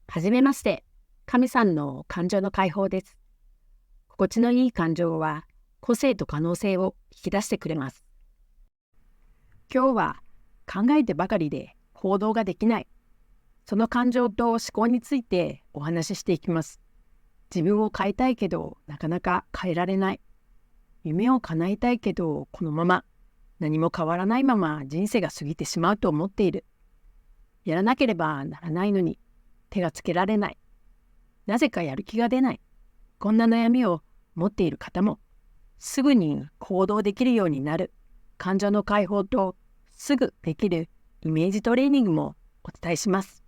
はじめまして。神さんの感情の解放です。心地のいい感情は個性と可能性を引き出してくれます。今日は考えてばかりで行動ができない。その感情と思考についてお話ししていきます。自分を変えたいけどなかなか変えられない。夢を叶えたいけどこのまま何も変わらないまま人生が過ぎてしまうと思っている。やらなければならないのに手がつけられない。なぜかやる気が出ない。こんな悩みを持っている方も、すぐに行動できるようになる感情の解放とすぐできるイメージトレーニングもお伝えします。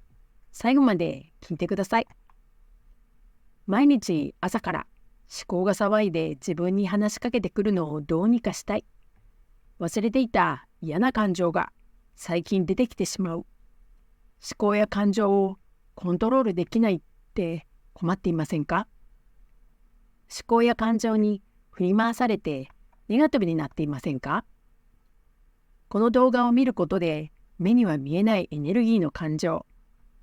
最後まで聞いてください。毎日朝から思考が騒いで自分に話しかけてくるのをどうにかしたい。忘れていた嫌な感情が最近出てきてしまう。思考や感情をコントロールできないって困っていませんか？思考や感情に振り回されてネガティブになっていませんか？この動画を見ることで目には見えないエネルギーの感情、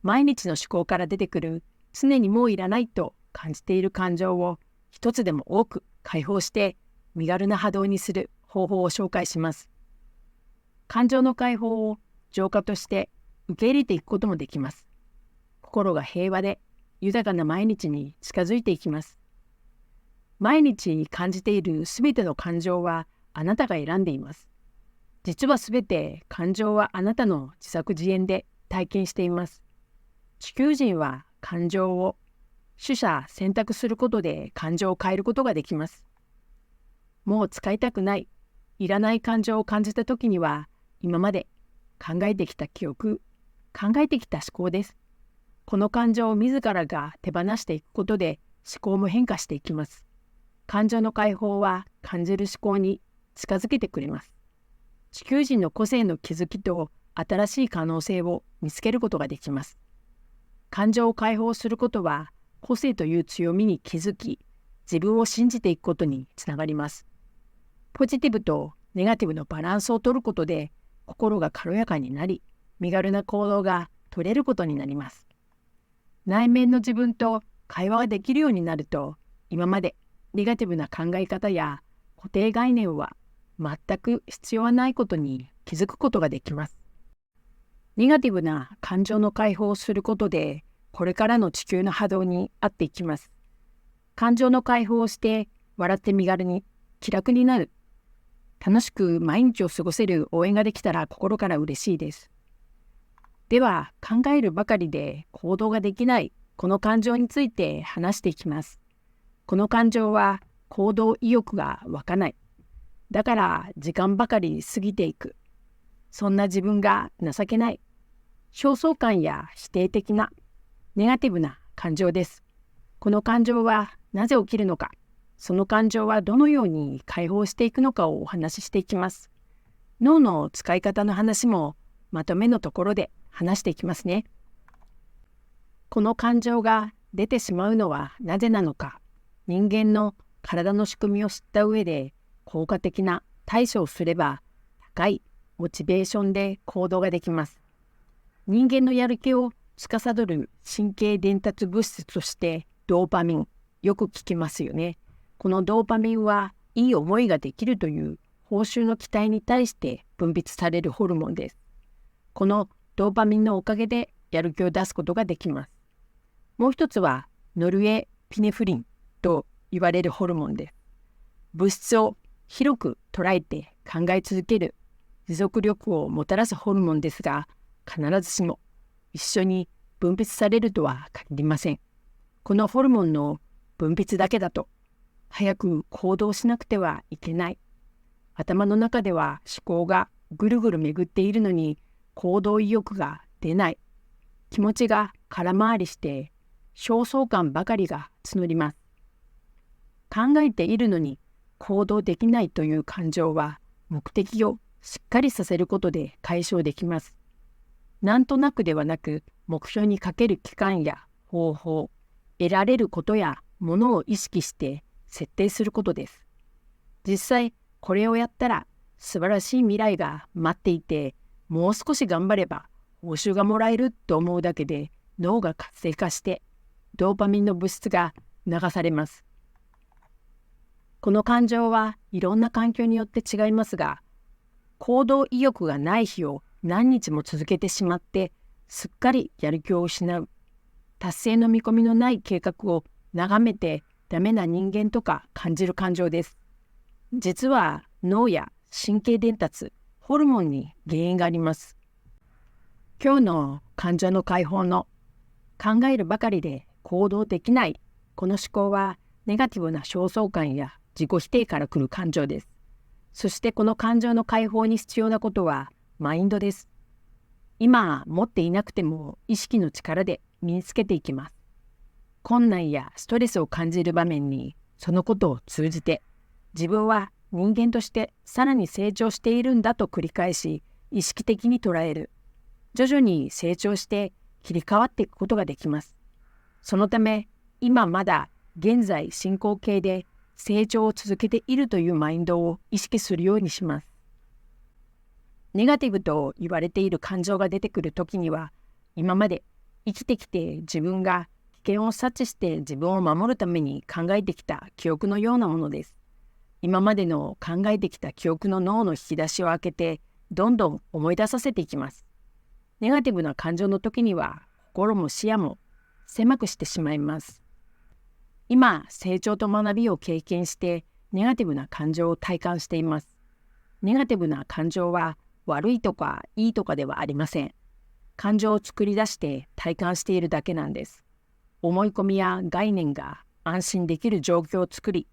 毎日の思考から出てくる常にもういらないと感じている感情を一つでも多く解放して身軽な波動にする方法を紹介します。感情の解放を浄化として受け入れていくこともできます。心が平和で豊かな毎日に近づいていきます。毎日感じているすべての感情はあなたが選んでいます。実はすべて感情はあなたの自作自演で体験しています。地球人は感情を取捨選択することで感情を変えることができます。もう使いたくない、いらない感情を感じたときには、今まで考えてきた記憶、考えてきた思考です。この感情を自らが手放していくことで思考も変化していきます。感情の解放は感じる思考に近づけてくれます。地球人の個性の気づきと新しい可能性を見つけることができます。感情を解放することは個性という強みに気づき、自分を信じていくことにつながります。ポジティブとネガティブのバランスを取ることで心が軽やかになり、身軽な行動が取れることになります。内面の自分と会話ができるようになると、今までネガティブな考え方や固定概念は全く必要はないことに気づくことができます。ネガティブな感情の解放をすることで、これからの地球の波動に合っていきます。感情の解放をして笑って身軽に気楽になる。楽しく毎日を過ごせる応援ができたら心から嬉しいです。では、考えるばかりで行動ができないこの感情について話していきます。この感情は行動意欲が湧かない。だから時間ばかり過ぎていく。そんな自分が情けない。焦燥感や否定的なネガティブな感情です。この感情はなぜ起きるのか、その感情はどのように解放していくのかをお話ししていきます。脳の使い方の話もまとめのところで話していきますね。この感情が出てしまうのはなぜなのか、人間の体の仕組みを知った上で効果的な対処をすれば高いモチベーションで行動ができます。人間のやる気を司る神経伝達物質としてドーパミン、よく聞きますよね。このドーパミンはいい思いができるという報酬の期待に対して分泌されるホルモンです。このドーパミンのおかげでやる気を出すことができます。もう一つはノルエピネフリンと言われるホルモンです。物質を広く捉えて考え続ける持続力をもたらすホルモンですが、必ずしも一緒に分泌されるとは限りません。このホルモンの分泌だけだと早く行動しなくてはいけない。頭の中では思考がぐるぐる巡っているのに行動意欲が出ない。気持ちが空回りして焦燥感ばかりが募ります。考えているのに行動できないという感情は目的をしっかりさせることで解消できます。なんとなくではなく目標にかける期間や方法、得られることやものを意識して設定することです。実際これをやったら素晴らしい未来が待っていて、もう少し頑張れば報酬がもらえると思うだけで脳が活性化してドーパミンの物質が流されます。この感情はいろんな環境によって違いますが、行動意欲がない日を何日も続けてしまってすっかりやる気を失う、達成の見込みのない計画を眺めてダメな人間とか感じる感情です。実は脳や神経伝達、ホルモンに原因があります。今日の感情の解放の考えるばかりで行動できない、この思考はネガティブな焦燥感や自己否定から来る感情です。そしてこの感情の解放に必要なことはマインドです。今持っていなくても意識の力で身につけていきます。困難やストレスを感じる場面にそのことを通じて自分は人間としてさらに成長しているんだと繰り返し意識的に捉える。徐々に成長して切り替わっていくことができます。そのため今まだ現在進行形で成長を続けているというマインドを意識するようにします。ネガティブと言われている感情が出てくるときには、今まで生きてきて自分が危険を察知して自分を守るために考えてきた記憶のようなものです。今までの考えてきた記憶の脳の引き出しを開けて、どんどん思い出させていきます。ネガティブな感情の時には、心も視野も狭くしてしまいます。今、成長と学びを経験して、ネガティブな感情を体感しています。ネガティブな感情は、悪いとかいいとかではありません。感情を作り出して体感しているだけなんです。思い込みや概念が安心できる状況を作り、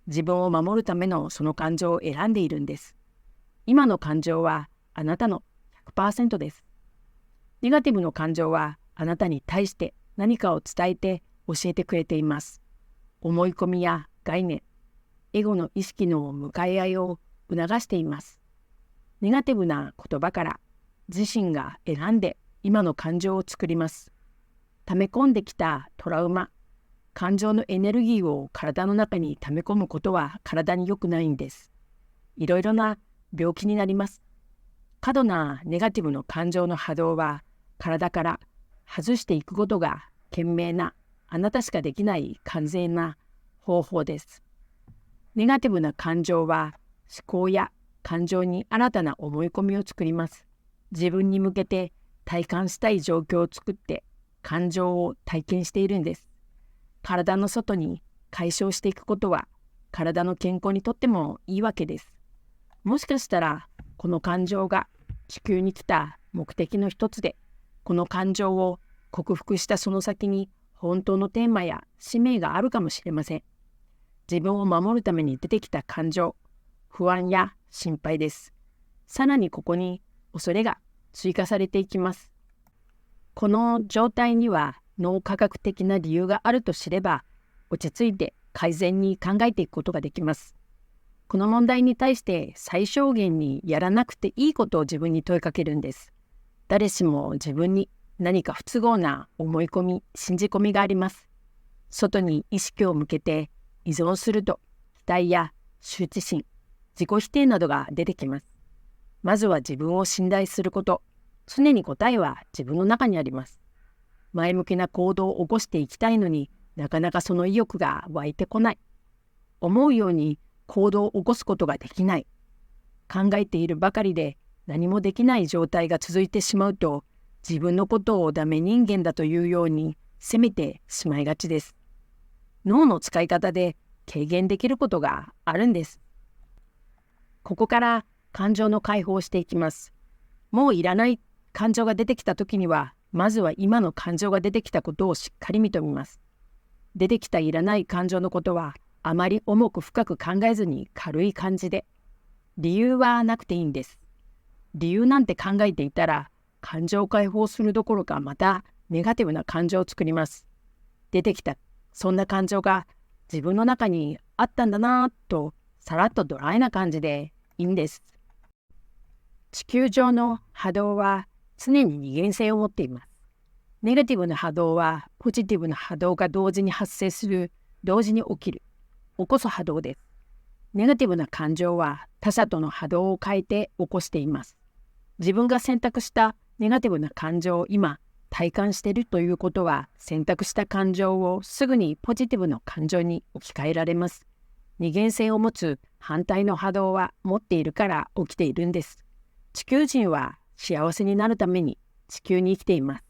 自分を守るためのその感情を選んでいるんです。今の感情はあなたの 100% です。ネガティブの感情はあなたに対して何かを伝えて教えてくれています。思い込みや概念、エゴの意識の向かい合いを促しています。ネガティブな言葉から自身が選んで今の感情を作ります。溜め込んできたトラウマ、感情のエネルギーを体の中に溜め込むことは体に良くないんです。いろいろな病気になります。過度なネガティブの感情の波動は体から外していくことが賢明なあなたしかできない完全な方法です。ネガティブな感情は思考や感情に新たな思い込みを作ります。自分に向けて体感したい状況を作って感情を体験しているんです。体の外に解消していくことは体の健康にとってもいいわけです。もしかしたらこの感情が地球に来た目的の一つで、この感情を克服したその先に本当のテーマや使命があるかもしれません。自分を守るために出てきた感情、不安や心配です。さらにここに恐れが追加されていきます。この状態には脳科学的な理由があると知れば、落ち着いて改善に考えていくことができます。この問題に対して最小限にやらなくていいことを自分に問いかけるんです。誰しも自分に何か不都合な思い込み、信じ込みがあります。外に意識を向けて依存すると、期待や羞恥心、自己否定などが出てきます。まずは自分を信頼すること。常に答えは自分の中にあります。前向きな行動を起こしていきたいのになかなかその意欲が湧いてこない。思うように行動を起こすことができない。考えているばかりで何もできない状態が続いてしまうと、自分のことをダメ人間だというように責めてしまいがちです。脳の使い方で軽減できることがあるんです。ここから感情の解放をしていきます。もういらない感情が出てきた時には、まずは今の感情が出てきたことをしっかり認めます。出てきたいらない感情のことは、あまり重く深く考えずに軽い感じで、理由はなくていいんです。理由なんて考えていたら、感情を解放するどころかまたネガティブな感情を作ります。出てきたそんな感情が自分の中にあったんだなぁと、さらっとドライな感じでいいんです。地球上の波動は常に二元性を持っています。ネガティブな波動はポジティブな波動が同時に発生する、同時に起きる、起こす波動です。ネガティブな感情は他者との波動を変えて起こしています。自分が選択したネガティブな感情を今体感しているということは、選択した感情をすぐにポジティブな感情に置き換えられます。二元性を持つ反対の波動は持っているから起きているんです。地球人は幸せになるために地球に生きています。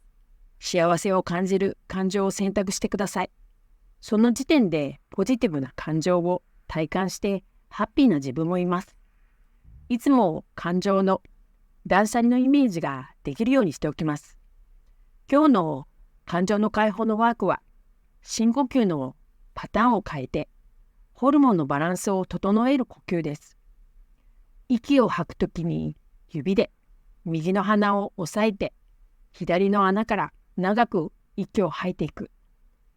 幸せを感じる感情を選択してください。その時点でポジティブな感情を体感してハッピーな自分もいます。いつも感情の断捨離のイメージができるようにしておきます。今日の感情の解放のワークは、深呼吸のパターンを変えて、ホルモンのバランスを整える呼吸です。息を吐くときに指で右の鼻を押さえて、左の穴から長く息を吐いていく。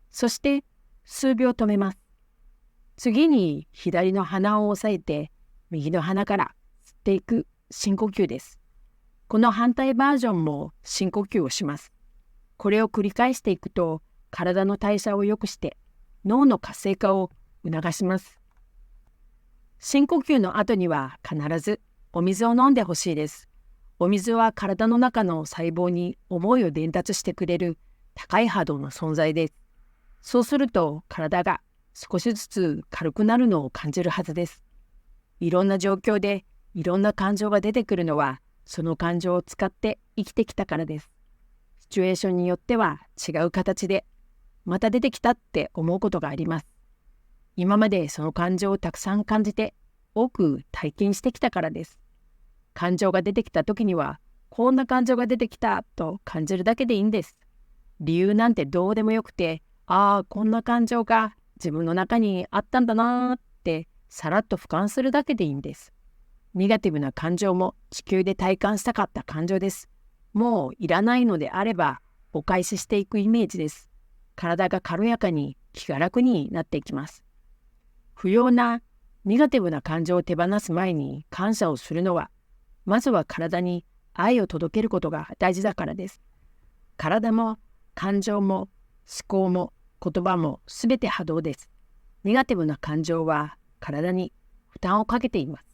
そして数秒止めます。次に左の鼻を押さえて、右の鼻から吸っていく深呼吸です。この反対バージョンも深呼吸をします。これを繰り返していくと、体の代謝を良くして脳の活性化を促します。深呼吸の後には必ずお水を飲んでほしいです。お水は体の中の細胞に思いを伝達してくれる高い波動の存在です。そうすると体が少しずつ軽くなるのを感じるはずです。いろんな状況でいろんな感情が出てくるのは、その感情を使って生きてきたからです。シチュエーションによっては違う形でまた出てきたって思うことがあります。今までその感情をたくさん感じて多く体験してきたからです。感情が出てきた時には、こんな感情が出てきたと感じるだけでいいんです。理由なんてどうでもよくて、ああ、こんな感情が自分の中にあったんだなーってさらっと俯瞰するだけでいいんです。ネガティブな感情も地球で体感したかった感情です。もういらないのであればお返ししていくイメージです。体が軽やかに気が楽になっていきます。不要なネガティブな感情を手放す前に感謝をするのは、まずは体に愛を届けることが大事だからです。体も感情も思考も言葉もすべて波動です。ネガティブな感情は体に負担をかけています。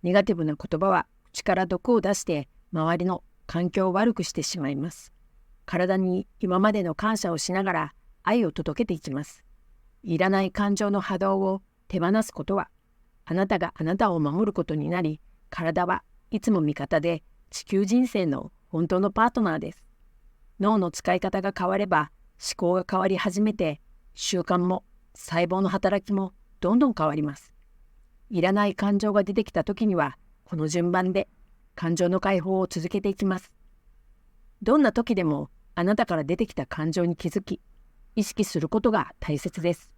ネガティブな言葉は口から毒を出して周りの環境を悪くしてしまいます。体に今までの感謝をしながら愛を届けていきます。いらない感情の波動を手放すことは、あなたがあなたを守ることになり、体はいつも味方で地球人生の本当のパートナーです。脳の使い方が変われば思考が変わり始めて、習慣も細胞の働きもどんどん変わります。いらない感情が出てきた時には、この順番で感情の解放を続けていきます。どんな時でもあなたから出てきた感情に気づき、意識することが大切です。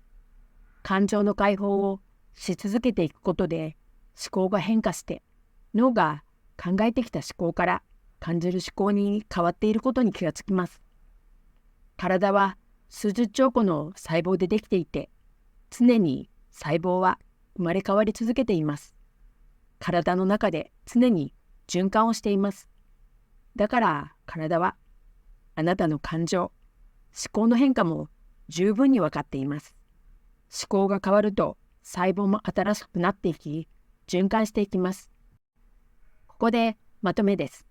感情の解放をし続けていくことで、思考が変化して、脳が考えてきた思考から感じる思考に変わっていることに気がつきます。体は数十兆個の細胞でできていて、常に細胞は生まれ変わり続けています。体の中で常に循環をしています。だから体はあなたの感情、思考の変化も十分に分かっています。思考が変わると細胞も新しくなっていき、循環していきます。ここでまとめです。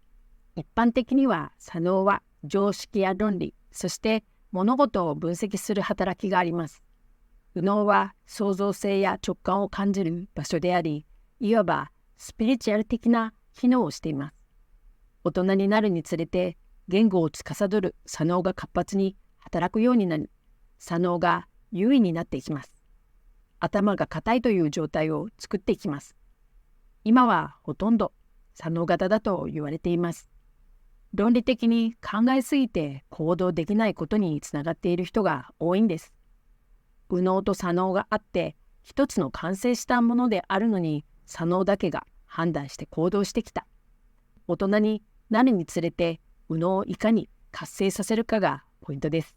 一般的には左脳は常識や論理、そして物事を分析する働きがあります。右脳は創造性や直感を感じる場所であり、いわばスピリチュアル的な機能をしています。大人になるにつれて言語を司る左脳が活発に働くようになり、左脳が優位になっていきます。頭が硬いという状態を作っていきます。今はほとんど左脳型だと言われています。論理的に考えすぎて行動できないことにつながっている人が多いんです。右脳と左脳があって一つの完成したものであるのに、左脳だけが判断して行動してきた。大人になるにつれて右脳をいかに活性させるかがポイントです。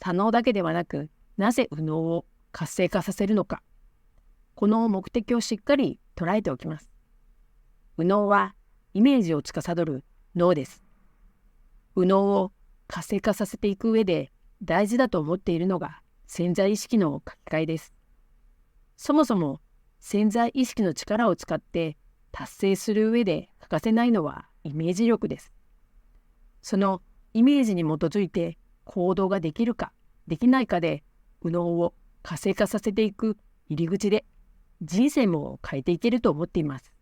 左脳だけではなく、なぜ右脳を活性化させるのか、この目的をしっかり捉えておきます。右脳はイメージを司る脳です。右脳を活性化させていく上で大事だと思っているのが潜在意識の書き換えです。そもそも潜在意識の力を使って達成する上で欠かせないのはイメージ力です。そのイメージに基づいて行動ができるかできないかで右脳を活性化させていく入り口で人生も変えていけると思っています。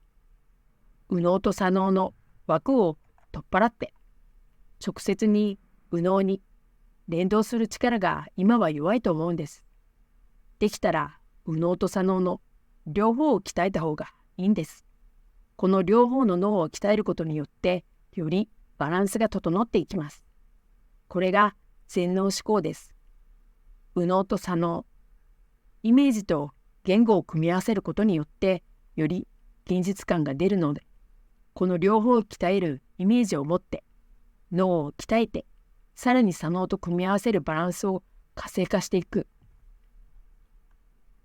右脳と左脳の枠を取っ払って直接に右脳に連動する力が今は弱いと思うんです。できたら右脳と左脳の両方を鍛えた方がいいんです。この両方の脳を鍛えることによってよりバランスが整っていきます。これが全脳思考です。右脳と左脳、イメージと言語を組み合わせることによってより現実感が出るので、この両方を鍛えるイメージを持って脳を鍛えて、さらに左脳と組み合わせるバランスを活性化していく。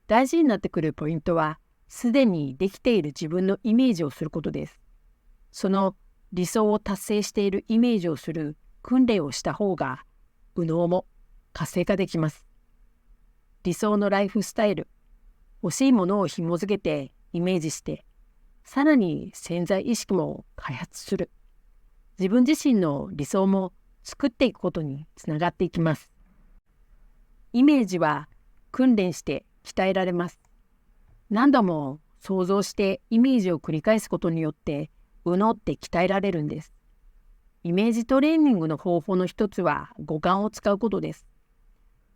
大事になってくるポイントは、すでにできている自分のイメージをすることです。その理想を達成しているイメージをする訓練をした方が、右脳も活性化できます。理想のライフスタイル、欲しいものを紐づけてイメージして、さらに潜在意識も開発する。自分自身の理想も作っていくことにつながっていきます。イメージは訓練して鍛えられます。何度も想像してイメージを繰り返すことによって右脳って鍛えられるんです。イメージトレーニングの方法の一つは五感を使うことです。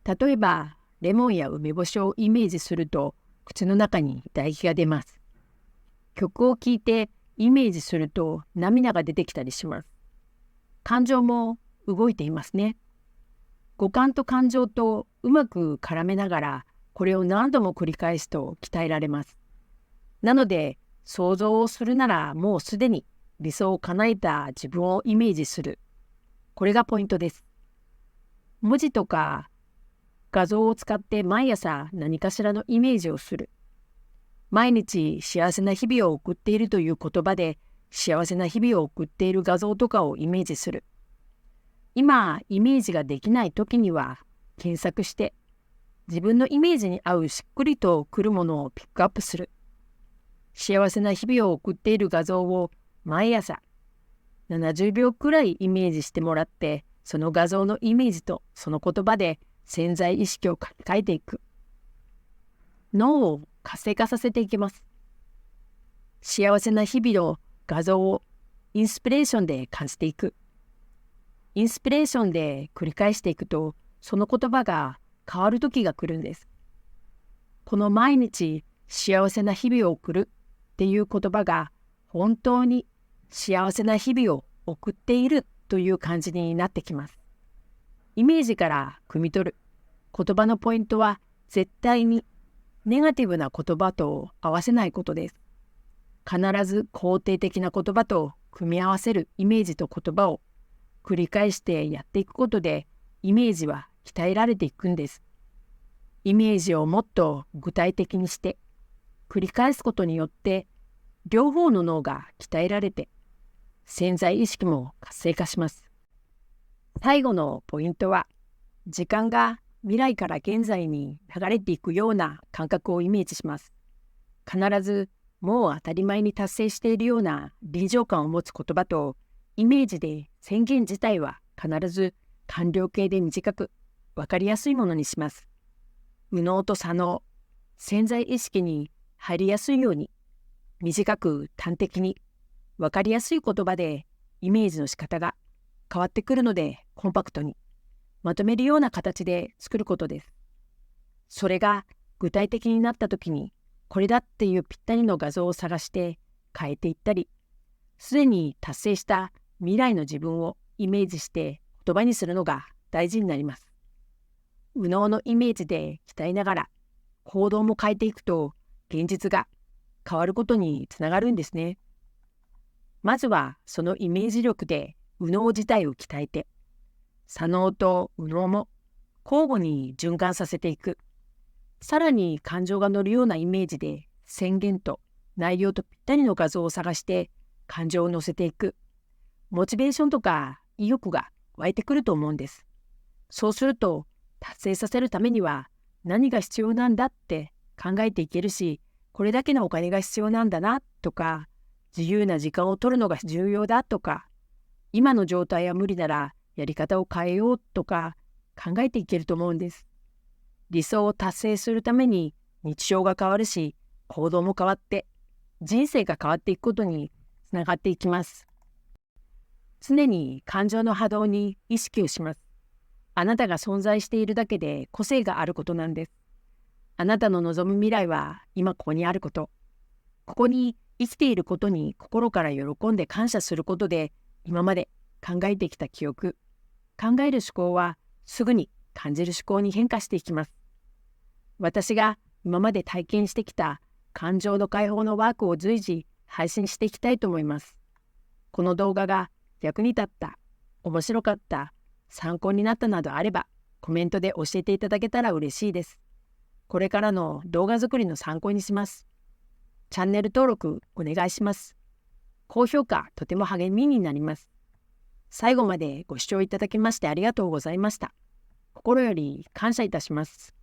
例えばレモンや梅干しをイメージすると口の中に唾液が出ます。曲を聴いてイメージすると涙が出てきたりします。感情も動いていますね。五感と感情とうまく絡めながらこれを何度も繰り返すと鍛えられます。なので想像をするならもうすでに理想を叶えた自分をイメージする。これがポイントです。文字とか画像を使って毎朝何かしらのイメージをする。毎日幸せな日々を送っているという言葉で幸せな日々を送っている画像とかをイメージする。今イメージができない時には検索して自分のイメージに合うしっくりとくるものをピックアップする。幸せな日々を送っている画像を毎朝70秒くらいイメージしてもらって、その画像のイメージとその言葉で潜在意識を書き換えていく。脳を活性化させていきます。幸せな日々の画像をインスピレーションで感じていく。インスピレーションで繰り返していくと、その言葉が変わる時が来るんです。この毎日幸せな日々を送るっていう言葉が本当に幸せな日々を送っているという感じになってきます。イメージから汲み取る言葉のポイントは絶対にネガティブな言葉と合わせないことです。必ず肯定的な言葉と組み合わせるイメージと言葉を繰り返してやっていくことでイメージは鍛えられていくんです。イメージをもっと具体的にして繰り返すことによって両方の脳が鍛えられて潜在意識も活性化します。最後のポイントは時間が未来から現在に流れていくような感覚をイメージします。必ずもう当たり前に達成しているような臨場感を持つ言葉とイメージで宣言自体は必ず完了形で短く分かりやすいものにします。右脳と左脳、潜在意識に入りやすいように短く端的に分かりやすい言葉でイメージの仕方が変わってくるのでコンパクトにまとめるような形で作ることです。それが具体的になった時にこれだっていうぴったりの画像を探して変えていったり、すでに達成した未来の自分をイメージして言葉にするのが大事になります。右脳のイメージで鍛えながら行動も変えていくと現実が変わることにつながるんですね。まずはそのイメージ力で右脳自体を鍛えて、左脳と右脳も交互に循環させていく。さらに感情が乗るようなイメージで宣言と内容とぴったりの画像を探して感情を乗せていく。モチベーションとか意欲が湧いてくると思うんです。そうすると達成させるためには何が必要なんだって考えていけるし、これだけのお金が必要なんだなとか、自由な時間を取るのが重要だとか、今の状態は無理ならやり方を変えようとか考えていけると思うんです。理想を達成するために日常が変わるし、行動も変わって人生が変わっていくことにつながっていきます。常に感情の波動に意識をします。あなたが存在しているだけで個性があることなんです。あなたの望む未来は今ここにあること。ここに生きていることに心から喜んで感謝することで、今まで考えてきた記憶、考える思考はすぐに感じる思考に変化していきます。私が今まで体験してきた感情の解放のワークを随時配信していきたいと思います。この動画が役に立った、面白かった、参考になったなどあれば、コメントで教えていただけたら嬉しいです。これからの動画作りの参考にします。チャンネル登録お願いします。高評価とても励みになります。最後までご視聴いただきましてありがとうございました。心より感謝いたします。